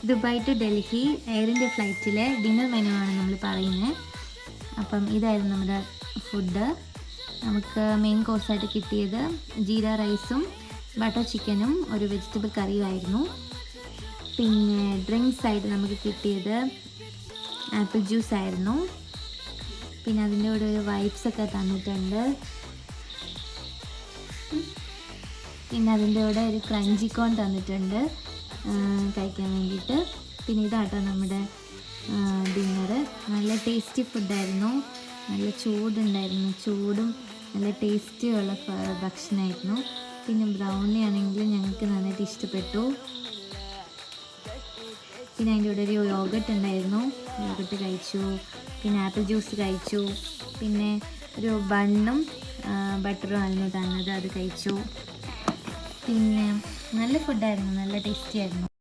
Dubai to Delhi Air India ഫ്ലൈറ്റിലെ dinner menu ആണ് നമ്മൾ പറയുന്നത്. അപ്പം ഇതായിരുന്നു നമ്മുടെ ഫുഡ്. നമുക്ക് മെയിൻ കോഴ്സായിട്ട് കിട്ടിയത് ജീര റൈസും ബട്ടർ ചിക്കനും ഒരു വെജിറ്റബിൾ കറിയുമായിരുന്നു. പിന്നെ ഡ്രിങ്ക്സ് ആയിട്ട് നമുക്ക് കിട്ടിയത് ആപ്പിൾ ജ്യൂസ് ആയിരുന്നു. പിന്നെ അതിൻ്റെ കൂടെ ഒരു വൈപ്സൊക്കെ തന്നിട്ടുണ്ട്. പിന്നെ അതിൻ്റെ കൂടെ ഒരു ക്രഞ്ചി കോൺ തന്നിട്ടുണ്ട് കഴിക്കാൻ വേണ്ടിയിട്ട്. പിന്നെ ഇതാട്ടോ നമ്മുടെ ഡിന്നർ. നല്ല ടേസ്റ്റി ഫുഡായിരുന്നു. നല്ല ചൂടുണ്ടായിരുന്നു. ചൂടും നല്ല ടേസ്റ്റിയുള്ള ഭക്ഷണമായിരുന്നു. പിന്നെ ബ്രൗണി ആണെങ്കിൽ ഞങ്ങൾക്ക് നന്നായിട്ട് ഇഷ്ടപ്പെട്ടു. പിന്നെ അതിൻ്റെ കൂടെ ഒരു യോഗട്ട് ഉണ്ടായിരുന്നു. യോഗട്ട് കഴിച്ചു. പിന്നെ ആപ്പിൾ ജ്യൂസ് കഴിച്ചു. പിന്നെ ഒരു ബണ്ണും ബട്ടറും ആയിരുന്നു തന്നത്, അത് കഴിച്ചു. പിന്നെ നല്ല ഫുഡായിരുന്നു, നല്ല ടേസ്റ്റി ആയിരുന്നു.